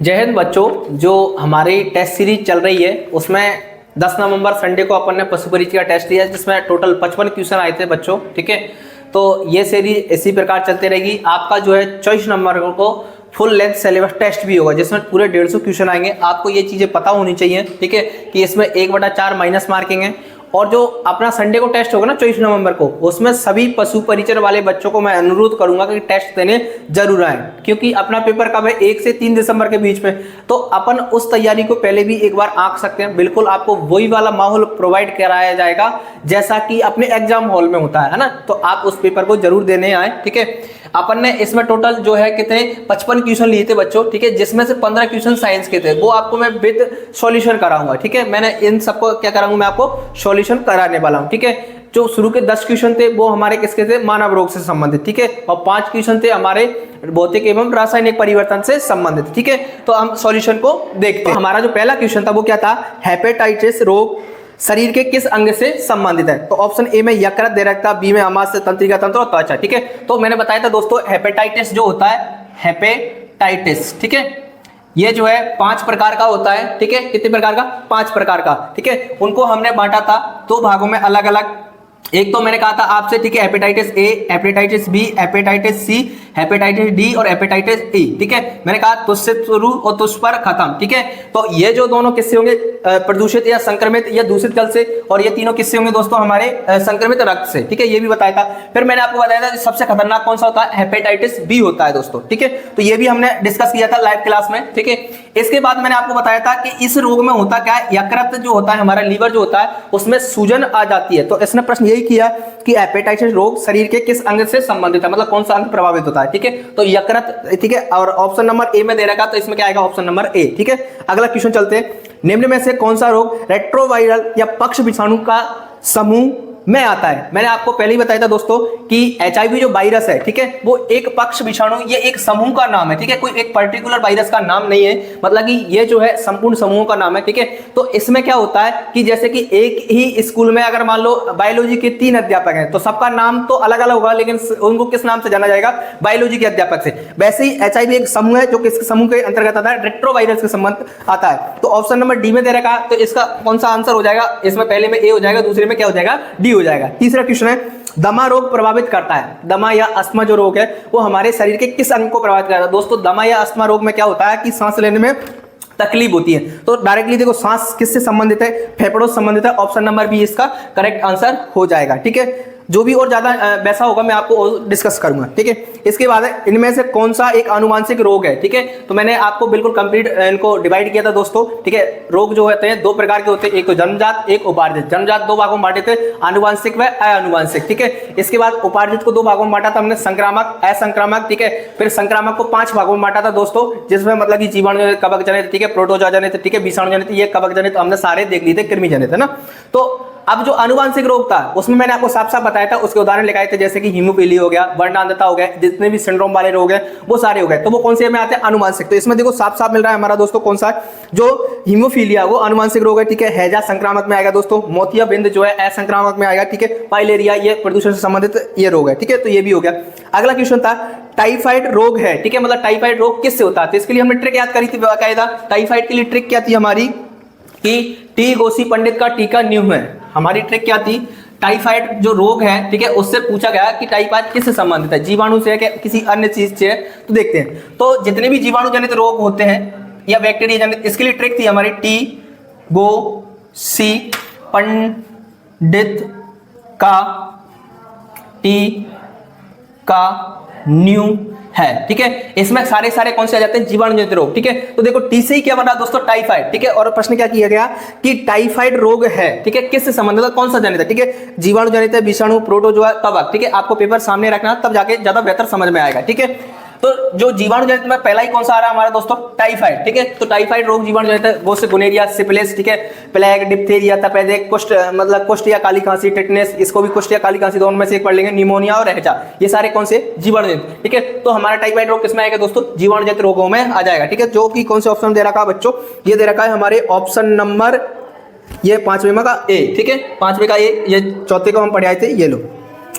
जय हिंद बच्चों। जो हमारी टेस्ट सीरीज चल रही है उसमें 10 नवंबर संडे को अपन ने पशु परीक्षा का टेस्ट दिया जिसमें टोटल 55 क्वेश्चन आए थे बच्चों। ठीक है, तो ये सीरीज इसी प्रकार चलती रहेगी। आपका जो है 24 नवंबर को फुल लेंथ सिलेबस टेस्ट भी होगा जिसमें पूरे 150 क्वेश्चन आएंगे। आपको ये चीजें पता होनी चाहिए, ठीक है, कि इसमें 1/4 माइनस मार्किंग है। और जो अपना संडे को टेस्ट होगा ना 24 नवंबर को, उसमें सभी पशु परिचय वाले बच्चों को मैं अनुरोध करूंगा कि टेस्ट देने जरूर आए, क्योंकि अपना पेपर कब है 1 से 3 दिसंबर के बीच में। तो अपन उस तैयारी को पहले भी एक बार आंक सकते हैं। बिल्कुल आपको वही वाला माहौल प्रोवाइड कराया जाएगा जैसा कि अपने एग्जाम हॉल में होता है ना। तो आप उस पेपर को जरूर देने आए, ठीक है। अपन ने इसमें टोटल जो है कितने 55 क्वेश्चन लिए थे बच्चों, ठीक है, जिसमें से 15 क्वेश्चन साइंस के थे। वो आपको मैं विद सॉल्यूशन कराऊंगा, ठीक है। मैंने इन सबको क्या कराऊंगा, मैं आपको सॉल्यूशन कराने वाला हूं, ठीक है। जो शुरू के 10 क्वेश्चन थे वो हमारे किसके थे, मानव रोग से संबंधित, ठीक है, और 5 क्वेश्चन थे हमारे भौतिक एवं रासायनिक परिवर्तन से संबंधित, ठीक है। तो हम सॉल्यूशन को देखते हैं। हमारा जो पहला क्वेश्चन था वो क्या था, हेपेटाइटिस रोग शरीर के किस अंग से संबंधित है। तो ऑप्शन ए में यकृत दे रखा, बी में आमाशय, तंत्रिका तंत्र और त्वचा, ठीक है। तो मैंने बताया था दोस्तों हेपेटाइटिस जो होता है, हेपेटाइटिस, ठीक है, ये जो है 5 प्रकार का होता है, ठीक है। कितने प्रकार का, 5 प्रकार का, ठीक है। उनको हमने बांटा था 2 भागों में अलग अलग। एक तो मैंने कहा था आपसे, ठीक है, hepatitis A, hepatitis B, hepatitis C, hepatitis D और हेपेटाइटिस ई, ठीक है। मैंने कहा तुझसे शुरू और तुझ पर खत्म, ठीक है। तो ये जो दोनों किससे होंगे, प्रदूषित या संक्रमित या दूषित जल से, और ये तीनों किससे होंगे दोस्तों, हमारे संक्रमित रक्त से, ठीक है। ये भी बताया था। फिर मैंने आपको बताया था सबसे खतरनाक कौन सा होता है, हेपेटाइटिस बी होता है दोस्तों, ठीक है। तो ये भी हमने डिस्कस किया था लाइव क्लास में, ठीक है। इसके बाद मैंने आपको बताया था कि इस रोग में होता क्या है, यकृत जो होता है, हमारा लीवर जो होता है, उसमें सूजन आ जाती है। तो इसने प्रश्न यही किया कि हेपेटाइटिस रोग शरीर के किस अंग से संबंधित है, मतलब कौन सा अंग प्रभावित होता है, ठीक है। तो यकृत, ठीक है, और ऑप्शन नंबर ए में दे रखा, तो इसमें क्या आएगा, ऑप्शन नंबर ए, ठीक है। अगला क्वेश्चन चलते हैं। निम्न में से कौन सा रोग रेट्रोवायरल या पक्ष विषाणु का समूह में आता है। मैंने आपको पहले ही बताया था दोस्तों कि HIV जो वायरस है, ठीक है, वो एक पक्ष विषाणु, ये एक समूह का नाम है, ठीक है, कोई एक पर्टिकुलर वायरस का नाम नहीं है, मतलब कि ये जो है संपूर्ण समूह का नाम है, ठीक है। तो इसमें क्या होता है कि जैसे कि एक ही स्कूल में अगर मान लो बायोलॉजी के 3 अध्यापक हैं, तो सबका नाम तो अलग अलग होगा, लेकिन उनको किस नाम से जाना जाएगा, बायोलॉजी के अध्यापक से। वैसे ही HIV एक समूह है जो किस समूह के अंतर्गत आता है, रेट्रोवायरस के संबंध आता है। तो ऑप्शन नंबर डी में दे रखा, तो इसका कौन सा आंसर हो जाएगा, इसमें पहले में ए हो जाएगा, दूसरे में क्या हो जाएगा, डी हो जाएगा। तीसरा क्वेश्चन है, दमा रोग प्रभावित करता है, दमा या अस्थमा जो रोग है वो हमारे शरीर के किस अंग को प्रभावित करता है। दोस्तों दमा या अस्थमा रोग में क्या होता है कि सांस लेने में तकलीफ होती है। तो डायरेक्टली देखो सांस किससे संबंधित है, फेफड़ों से संबंधित है। ऑप्शन नंबर बी इसका करेक्ट आंसर हो जाएगा, ठीक है। जो भी और ज्यादा वैसा होगा मैं आपको डिस्कस करूंगा, ठीक है। इसके बाद इनमें से कौन सा एक आनुवांशिक रोग है, ठीक है। तो मैंने आपको बिल्कुल कंप्लीट इनको डिवाइड किया था दोस्तों, ठीक है। रोग जो होते हैं 2 प्रकार के होते हैं, एक तो जन्मजात, एक उपार्जित। जन्मजात 2 भागों में बांटे थे, आनुवांशिक व अआनुवांशिक, ठीक है। इसके बाद उपार्जित को 2 भागों में बांटा था हमने, संक्रामक, असंक्रामक, ठीक है। फिर संक्रामक को 5 भागों में बांटा था दोस्तों, जिसमें मतलब कि जीवाणु कवक जनित, ठीक है, प्रोटोजोआ जनित, ठीक है, विषाणु जनित, ये कवक जनित हमने सारे देख लिए थे, कृमि जनित, है ना। तो अब जो आनुवांशिक रोग था उसमें मैंने आपको साफ साफ बताया था, उसके उदाहरण लिखाए थे, जैसे कि हीमोफीलिया हो गया, वर्णांधता हो गया, जितने भी सिंड्रोम वाले रोग हैं वो सारे हो गए। तो वो कौन से में आते हैं, आनुवांशिक। तो इसमें देखो साफ साफ मिल रहा है हमारा दोस्तों कौन सा है, जो हीमोफीलिया वो आनुवांशिक रोग है, ठीक है। हैजा संक्रामक में आएगा दोस्तों, मोतियाबिंद जो है असंक्रामक में आएगा, ठीक है। पाइलेरिया ये प्रदूषण से संबंधित ये रोग है, ठीक है। तो ये भी हो गया। अगला क्वेश्चन था टाइफाइड रोग है, ठीक है, मतलब टाइफाइड रोग किससे होता है। तो इसके लिए हमने ट्रिक याद करी थी बाकायदा। टाइफाइड के लिए ट्रिक क्या थी हमारी कि टी गोसी पंडित का टीका न्यूह है। हमारी ट्रिक क्या थी, टाइफाइड जो रोग है, ठीक है, उससे पूछा गया कि टाइफाइड किससे संबंधित है, जीवाणु से है कि किसी अन्य चीज से है। तो देखते हैं, तो जितने भी जीवाणु जनित रोग होते हैं या बैक्टीरिया जनित, इसके लिए ट्रिक थी हमारी टी गोसी पंडित का टीका न्यूह है, ठीक है। इसमें सारे कौन से आ जाते हैं, जीवाणु जनित रोग, ठीक है। तो देखो टी से ही क्या बना दोस्तों, टाइफाइड, ठीक है। और प्रश्न क्या किया गया कि टाइफाइड रोग है, ठीक है, किससे संबंधित है, कौन सा जनित है, ठीक है। जीवाणु जनित है, विषाणु, प्रोटोजोआ, कवक, ठीक है। आपको पेपर सामने रखना तब जाके ज्यादा बेहतर समझ में आएगा, ठीक है। तो जो जीवाणु जनित में पहला ही कौन सा आ रहा है हमारा दोस्तों, टाइफाइड, ठीक है। तो टाइफाइड रोग जीवाणु जनित है, वो से गोनेरिया, सिफिलिस, ठीक है, प्लेग, डिप्थीरिया, तपेदिक, कुष्ठ, मतलब कुष्ठ या काली खांसी, टिटनेस, इसको भी कुष्ठ या काली खांसी दोनों में से एक पढ़ लेंगे, निमोनिया और हैजा, ये सारे कौन से, जीवाणु जनित, ठीक है। तो हमारा टाइफाइड रोग किसमें आएगा दोस्तों, जीवाणु जनित रोगों में आ जाएगा, ठीक है। जो कि कौन से ऑप्शन दे रखा है बच्चों, ये दे रखा है हमारे ऑप्शन नंबर, ये 5वें का ए, ठीक है, 5वें का ए, ये चौथे को हम पढ़े आए थे, ये लो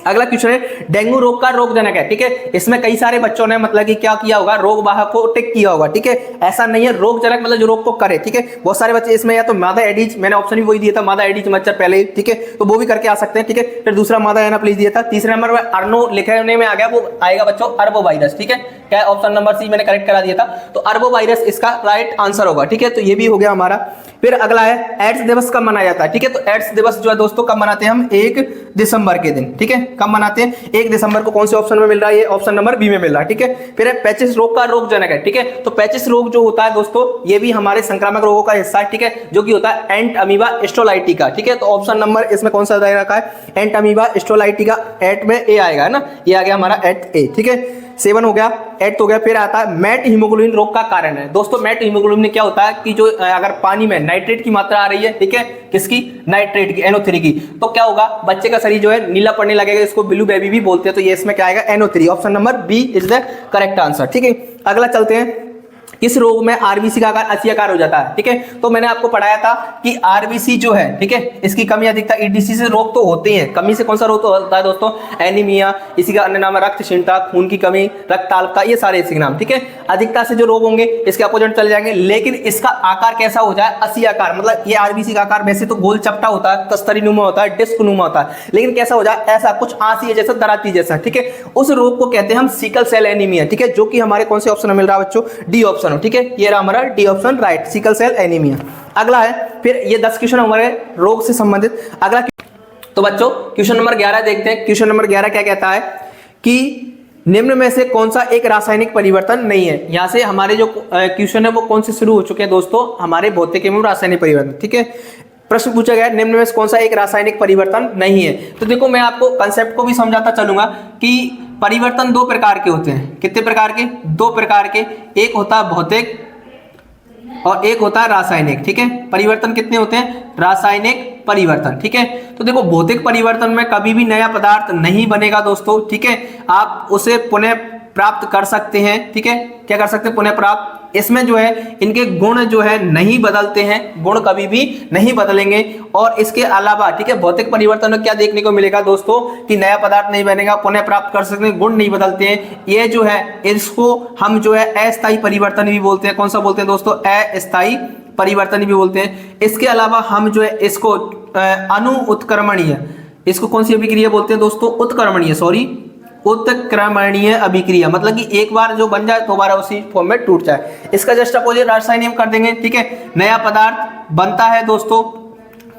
अगला क्वेश्चन है डेंगू रोग का रोगजनक है, ठीक है। इसमें कई सारे बच्चों ने मतलब कि क्या किया होगा, रोग वाहक को टिक किया होगा, ठीक है। ऐसा नहीं है, रोगजनक मतलब जो रोग को करे, ठीक है। बहुत सारे बच्चे इसमें या तो मादा एडिज, मैंने ऑप्शन भी वही दिया था, मादा एडिज मच्छर पहले, ठीक है, तो वो भी करके आ सकते हैं, ठीक है। फिर दूसरा मादा एनाप्लिस दिया था। तीसरे नंबर पर अर्नो लिखने में आ गया, वो आएगा बच्चों अरबो वायरस, ठीक है। क्या ऑप्शन नंबर सी मैंने करेक्ट करा दिया था, तो अरबो वायरस इसका राइट आंसर होगा, ठीक है। तो ये भी हो गया हमारा। फिर अगला है एड्स दिवस कब मनाया जाता है, ठीक है। तो एड्स दिवस जो है दोस्तों कब मनाते हैं हम, 1 दिसंबर के दिन, ठीक है। कब मनाते हैं, 1 दिसंबर को। कौन से ऑप्शन में मिल रहा है, ये ऑप्शन नंबर बी में मिल रहा है, ठीक है। फिर है पेचिस रोग का रोगजनक है, ठीक है। तो पेचिस रोग जो होता है दोस्तों, ये भी हमारे संक्रामक रोगों का हिस्सा है, ठीक है, जो कि होता है एंट अमीबा स्टोलाइटिका, ठीक है। तो ऑप्शन नंबर इसमें कौन सा रखा है, एंट अमीबा स्टोलाइटिका, एट में ए आएगा, है ना, ये आ गया हमारा एट ए, ठीक है। 7 हो गया, 8 हो गया। फिर आता है मैट हीमोग्लोबिन रोग का कारण है। दोस्तों मैट हीमोग्लोबिन में क्या होता है कि जो अगर पानी में नाइट्रेट की मात्रा आ रही है, ठीक है, किसकी, नाइट्रेट की, NO3 की, तो क्या होगा, बच्चे का शरीर जो है नीला पड़ने लगेगा, इसको ब्लू बेबी भी बोलते हैं। तो ये इसमें क्या आएगा, NO3, option number B is the correct answer, ठीक है। अगला चलते हैं, किस रोग में आरबीसी का आकार असीआकार हो जाता है, ठीक है। तो मैंने आपको पढ़ाया था कि आरबीसी जो है, ठीक है, इसकी कमी अधिकता ईडीसी से रोग तो होते हैं। कमी से कौन सा रोग तो होता है दोस्तों, एनीमिया, इसी का अन्य नाम है रक्तहीनता, खून की कमी, रक्ताल्पता, ये सारे इसी नाम, ठीक है। अधिकता से जो रोग होंगे इसके अपोजिट चले जाएंगे, लेकिन इसका आकार कैसा हो जाए, असीआकार, मतलब ये आरबीसी का आकार वैसे तो गोल चपटा होता है, कस्तरी नुमा होता है, डिस्क नुमा होता है, लेकिन कैसा हो जाए, ऐसा कुछ आंसिया जैसा, दराती जैसा, ठीक है। उस रोग को कहते हैं हम सिकल सेल एनीमिया, ठीक है, जो कि हमारे कौन से ऑप्शन में मिल रहा है बच्चों, डी ऑप्शन, ठीक है। ये रहा हमारा D option right, sickle cell anaemia. अगला है, फिर ये 10 क्वेश्चन हमारे रोग से संबंधित। अगला तो बच्चों क्वेश्चन नंबर 11 देखते हैं। क्वेश्चन नंबर 11 क्या कहता है कि निम्न में से कौन सा एक रासायनिक परिवर्तन नहीं है। यहां से हमारे जो क्वेश्चन है वो कौन से शुरू हो चुके हैं दोस्तों, हमारे भौतिक एवं रासायनिक परिवर्तन, ठीक है। प्रश्न पूछा गया निम्न में से कौन सा एक रासायनिक परिवर्तन नहीं है। तो देखो मैं आपको कंसेप्ट को भी समझाता चलूंगा कि परिवर्तन 2 प्रकार के होते हैं। कितने प्रकार के, 2 प्रकार के। एक होता है भौतिक और एक होता है रासायनिक, ठीक है। परिवर्तन कितने होते हैं, रासायनिक परिवर्तन, ठीक है। तो देखो भौतिक परिवर्तन में कभी भी नया पदार्थ नहीं बनेगा दोस्तों, ठीक है। आप उसे पुनः प्राप्त कर सकते हैं, ठीक है। क्या कर सकते हैं, पुनः प्राप्त। इसमें जो है इनके गुण जो है नहीं बदलते हैं, गुण कभी भी नहीं बदलेंगे। और इसके अलावा, ठीक है, भौतिक परिवर्तन में क्या देखने को मिलेगा दोस्तों कि नया पदार्थ नहीं बनेगा, पुनः प्राप्त कर सकते हैं, गुण नहीं बदलते हैं। ये जो है इसको हम जो है अस्थायी परिवर्तन भी बोलते हैं। कौन सा बोलते हैं दोस्तों, अस्थायी परिवर्तन भी बोलते हैं। इसके अलावा हम जो है इसको अनु उत्क्रमणीय, इसको कौन सी अभिक्रिया बोलते हैं दोस्तों, उत्क्रमणीय, सॉरी, उत्क्रमणीय अभिक्रिया, मतलब कि एक बार जो बन जाए दोबारा उसी फॉर्म में टूट जाए। इसका जस्ट अपोजिट रासायनिक कर देंगे, ठीक है। नया पदार्थ बनता है दोस्तों,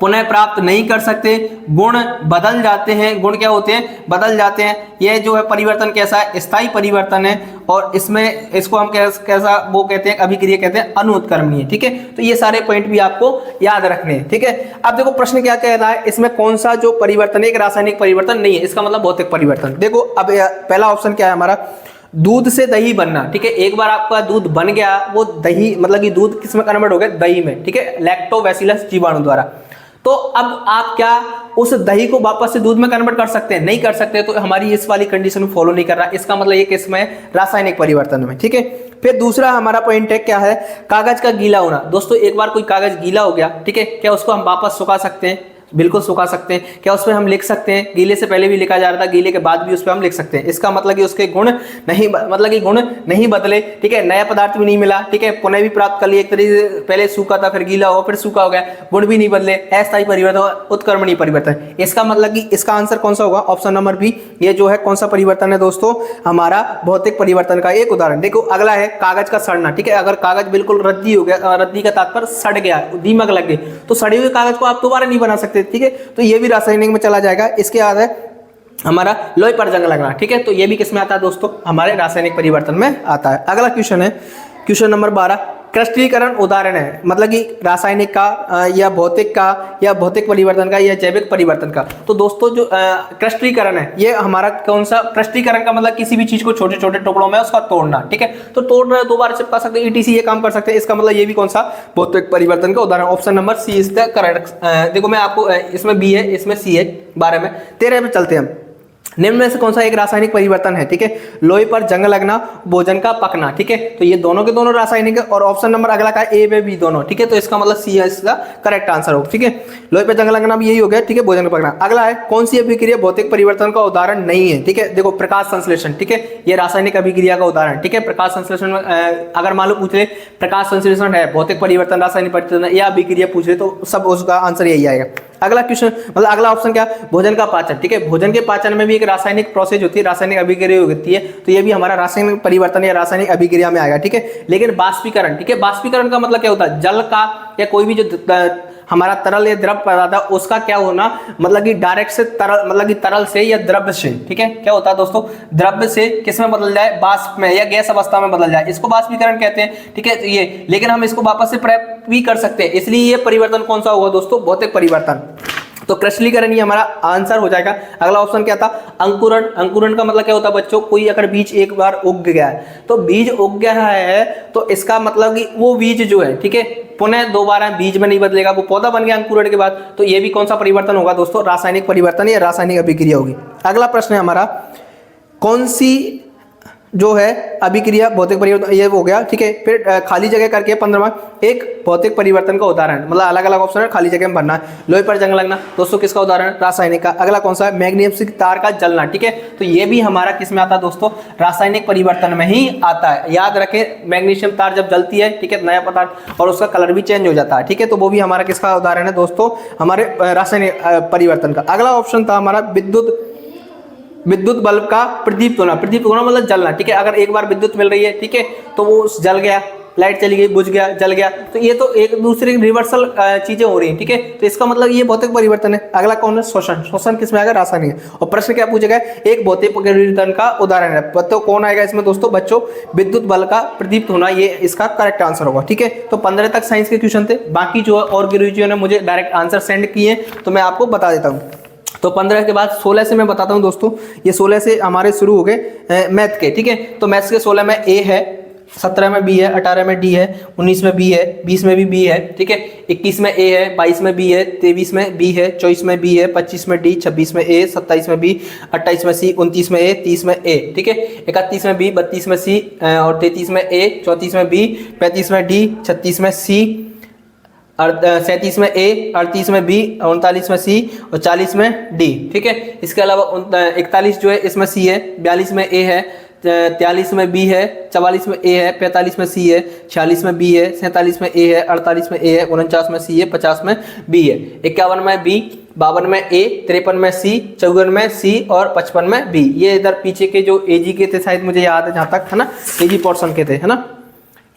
पुनः प्राप्त नहीं कर सकते, गुण बदल जाते हैं। गुण क्या होते हैं, बदल जाते हैं। यह जो है परिवर्तन कैसा है, स्थायी परिवर्तन है। और इसमें इसको हम कैसा वो कहते हैं, अभिक्रिया कहते हैं अनुत्क्रमणीय, ठीक है। तो ये सारे पॉइंट भी आपको याद रखने हैं, ठीक है। अब देखो प्रश्न क्या कह रहा है, इसमें कौन सा जो परिवर्तन है एक रासायनिक परिवर्तन नहीं है, इसका मतलब भौतिक परिवर्तन। देखो अब पहला ऑप्शन क्या है हमारा, दूध से दही बनना, ठीक है। एक बार आपका दूध बन गया, वो दही मतलब कि दूध किसमें कन्वर्ट हो गया, दही में, ठीक है, लैक्टोबैसिलस जीवाणु द्वारा। तो अब आप क्या उस दही को वापस से दूध में कन्वर्ट कर सकते हैं, नहीं कर सकते। तो हमारी इस वाली कंडीशन को फॉलो नहीं कर रहा, इसका मतलब ये किसमें, रासायनिक परिवर्तन में, ठीक है। फिर दूसरा हमारा पॉइंट है क्या है, कागज का गीला होना। दोस्तों एक बार कोई कागज गीला हो गया, ठीक है, क्या उसको हम वापस सुखा सकते हैं, बिल्कुल सुखा सकते हैं। क्या उसमें हम लिख सकते हैं, गीले से पहले भी लिखा जा रहा था, गीले के बाद भी उस पर हम लिख सकते हैं। इसका मतलब कि उसके गुण नहीं, मतलब कि गुण नहीं बदले, ठीक है। नया पदार्थ भी नहीं मिला, ठीक है, पुनः भी प्राप्त कर लिया, एक तरीके से पहले सूखा था, फिर गीला हो, फिर सूखा हो गया, गुण भी नहीं बदले, अस्थायी परिवर्तन, उत्क्रमणीय परिवर्तन। इसका मतलब कि इसका आंसर कौन सा होगा, ऑप्शन नंबर बी। ये जो है कौन सा परिवर्तन है दोस्तों, हमारा भौतिक परिवर्तन का एक उदाहरण। देखो अगला है कागज का सड़ना, ठीक है। अगर कागज बिल्कुल रद्दी हो गया, रद्दी का तात्पर्य सड़ गया, दीमक लग गई, तो सड़े हुए कागज को आप दोबारा नहीं बना सकते, ठीक है। तो ये भी रासायनिक में चला जाएगा। इसके बाद है हमारा लोहे पर जंग लगना, ठीक है। तो ये भी किसमें आता है दोस्तों, हमारे रासायनिक परिवर्तन में आता है। अगला क्वेश्चन है क्वेश्चन नंबर 12, क्रिस्टलीकरण उदाहरण है, मतलब कि रासायनिक का या भौतिक का या भौतिक परिवर्तन का या जैविक परिवर्तन का। तो दोस्तों जो क्रिस्टलीकरण है ये हमारा कौन सा, क्रिस्टलीकरण का मतलब किसी भी चीज को छोटे छोटे टुकड़ों में उसका तोड़ना, ठीक है। तो तोड़ रहे दोबारा चिपका सकते हैं, ETC ये काम कर सकते हैं। इसका मतलब ये भी कौन सा, भौतिक परिवर्तन का उदाहरण। Option number C is the correct. देखो मैं आपको इसमें बी है, इसमें सी है 12 में। 13 में चलते हैं हम। निम्न में से कौन सा एक रासायनिक परिवर्तन है? ठीक है, लोहे पर जंग लगना, भोजन का पकना। ठीक है, तो ये दोनों के दोनों रासायनिक है और ऑप्शन नंबर अगला का ए व बी दोनों। ठीक है, तो इसका मतलब सी है इसका करेक्ट आंसर होगा। ठीक है, लोहे पर जंग लगना भी यही हो गया। ठीक है, भोजन का पकना। अगला है कौन सी अभिक्रिया भौतिक परिवर्तन का उदाहरण नहीं है? ठीक है, देखो प्रकाश संश्लेषण। ठीक है, ये रासायनिक अभिक्रिया का उदाहरण। ठीक है, प्रकाश संश्लेषण में अगर मान लो पूछ ले प्रकाश संश्लेषण है भौतिक परिवर्तन, रासायनिक परिवर्तन या अभिक्रिया पूछ ले तो सब उसका आंसर यही आएगा। अगला क्वेश्चन मतलब अगला ऑप्शन क्या? भोजन का पाचन। ठीक है, भोजन के पाचन में भी एक रासायनिक प्रोसेस होती है, रासायनिक अभिक्रिया होती है, तो ये भी हमारा रासायनिक परिवर्तन या रासायनिक अभिक्रिया में आएगा। ठीक है, लेकिन बाष्पीकरण। ठीक है, बाष्पीकरण का मतलब क्या होता है? जल का या कोई भी जो हमारा तरल या द्रव पदार्थ है उसका क्या होना, मतलब कि डायरेक्ट से तरल, मतलब कि तरल से या द्रव्य से। ठीक है, क्या होता है दोस्तों? द्रव्य से किस में बदल जाए? बाष्प में या गैस अवस्था में बदल जाए, इसको बाष्पीकरण कहते हैं। ठीक है, तो ये लेकिन हम इसको वापस से प्राप्त भी कर सकते हैं, इसलिए ये परिवर्तन कौन सा होगा दोस्तों? भौतिक परिवर्तन। तो क्रिस्टलीकरण ये हमारा आंसर हो जाएगा। अगला ऑप्शन क्या था? अंकुरण। अंकुरण का मतलब क्या होता है बच्चों? कोई अगर बीज एक बार उग गया है तो बीज उग गया है तो इसका मतलब कि वो बीज जो है, ठीक है, पुनः दोबारा बीज में नहीं बदलेगा, वो पौधा बन गया अंकुरण के बाद। तो ये भी कौन सा परिवर्तन होगा दोस्तों? रासायनिक परिवर्तन या रासायनिक अभिक्रिया होगी। अगला प्रश्न है हमारा कौन सी जो है अभिक्रिया भौतिक परिवर्तन, ये हो गया। ठीक है, फिर खाली जगह करके 15वां एक भौतिक परिवर्तन का उदाहरण, मतलब अलग अलग ऑप्शन है, खाली जगह में भरना है। लोहे पर जंग लगना दोस्तों किसका उदाहरण? रासायनिक का। अगला कौन सा है? मैग्नीशियम तार का जलना। ठीक है, तो ये भी हमारा किस में आता है दोस्तों? रासायनिक परिवर्तन में ही आता है। याद रखें, मैग्नीशियम तार जब जलती है, ठीक है, नया पदार्थ और उसका कलर भी चेंज हो जाता है। ठीक है, तो वो भी हमारा किसका उदाहरण है दोस्तों? हमारे रासायनिक परिवर्तन का। अगला ऑप्शन था हमारा विद्युत बल्ब का प्रदीप्त होना। प्रदीप्त होना मतलब जलना। ठीक है, अगर एक बार विद्युत मिल रही है, ठीक है, तो वो जल गया, लाइट चली गई, बुझ गया, जल गया, तो ये तो एक दूसरे रिवर्सल चीजें हो रही हैं। ठीक है, तो इसका मतलब ये भौतिक परिवर्तन है। अगला कौन है? शोषण। शोषण किसमें आएगा? रासायनिक। और प्रश्न क्या पूछा गया? एक भौतिक परिवर्तन का उदाहरण है, तो कौन आएगा इसमें दोस्तों? बच्चों विद्युत बल्ब का प्रदीप्त होना, ये इसका करेक्ट आंसर होगा। ठीक है, तो 15 तक साइंस के क्वेश्चन थे, बाकी जो और गुरुजियों ने मुझे डायरेक्ट आंसर सेंड किए तो मैं आपको बता देता हूँ। तो 15 के बाद 16 से मैं बताता हूं दोस्तों। ये 16 से हमारे शुरू हो गए मैथ के। ठीक है, तो मैथ्स के 16 में ए है, 17 में बी है, 18 में डी है, 19 में बी है, 20 में भी बी है। ठीक है, 21 में ए है, 22 में बी है, 23 में बी है, 24 में बी है, 25 में डी, 26 में ए, 27 में बी, 28 में सी, 29 में ए, 30 में ए। ठीक है, 31 में बी, 32 में सी और 33 में ए, 34 में बी, 35 में डी, 36 में सी, 37 में ए, 38 में बी, 39 में सी और 40 में डी। ठीक है, इसके अलावा 41 जो है इसमें सी है, 42 में ए है, 43 में बी है, 44 में ए है, 45 में सी है, 46 में बी है, 47 में ए है, 48 में ए है, 49 में सी है, 50 में बी है, 51 में बी, 52 में ए, 53 में सी, 54 में सी और 55 में बी। ये इधर पीछे के जो एजी के थे शायद मुझे याद है जहाँ तक, है ना, एजी पोर्शन के थे, है ना,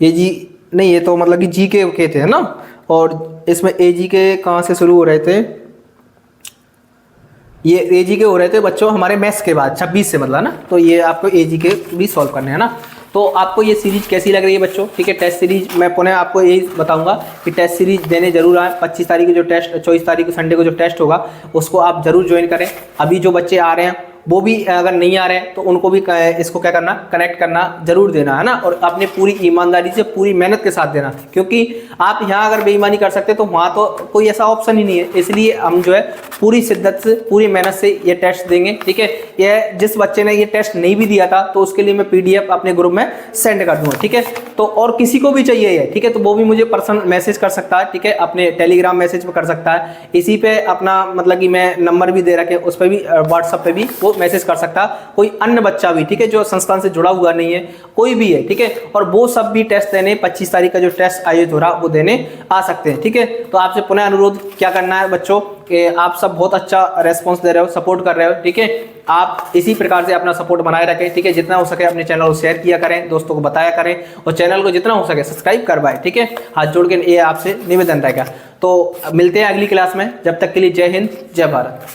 एजी नहीं, ये तो मतलब कि जी के थे, है ना। और इसमें एजी के कहाँ से शुरू हो रहे थे? ये एजी के हो रहे थे बच्चों हमारे मैथ्स के बाद 26 से, मतलब ना, तो ये आपको एजी के भी सॉल्व करने हैं ना। तो आपको ये सीरीज कैसी लग रही है बच्चों? ठीक है, टेस्ट सीरीज मैं पुनः आपको यही बताऊंगा कि टेस्ट सीरीज देने जरूर आए। 25 तारीख को जो टेस्ट, 24 तारीख को संडे को जो टेस्ट होगा उसको आप जरूर ज्वाइन करें। अभी जो बच्चे आ रहे हैं वो भी अगर नहीं आ रहे हैं तो उनको भी इसको क्या करना, कनेक्ट करना जरूर देना, है ना। और अपने पूरी ईमानदारी से पूरी मेहनत के साथ देना, क्योंकि आप यहाँ अगर बेईमानी कर सकते तो वहाँ तो कोई ऐसा ऑप्शन ही नहीं है। इसलिए हम जो है पूरी शिद्दत से, पूरी मेहनत से ये टेस्ट देंगे। ठीक है, ये जिस बच्चे ने ये टेस्ट नहीं भी दिया था तो उसके लिए मैं PDF अपने ग्रुप में सेंड कर दूंगा। ठीक है, तो और किसी को भी चाहिए है, ठीक है, तो वो भी मुझे पर्सनल मैसेज कर सकता है। ठीक है, अपने टेलीग्राम मैसेज पर कर सकता है। इसी पे अपना मतलब कि मैं नंबर भी दे रखे, उस पर भी व्हाट्सएप पे भी वो मैसेज कर सकता है। कोई अन्य बच्चा भी, ठीक है, जो संस्थान से जुड़ा हुआ नहीं है, कोई भी है, ठीक है, और वो सब भी टेस्ट देने 25 तारीख का जो टेस्ट आयोजित हो रहा वो देने आ सकते हैं। ठीक है, तो आपसे पुनः अनुरोध क्या करना है बच्चों कि आप सब बहुत अच्छा रेस्पॉन्स दे रहे हो, सपोर्ट कर रहे हो। ठीक है, आप इसी प्रकार से अपना सपोर्ट बनाए रखें। ठीक है, जितना हो सके अपने चैनल को शेयर किया करें, दोस्तों को बताया करें और चैनल को जितना हो सके सब्सक्राइब करवाएं। ठीक है, हाथ जोड़ के ये आपसे निवेदन रहेगा। तो मिलते हैं अगली क्लास में, जब तक के लिए जय हिंद, जय भारत।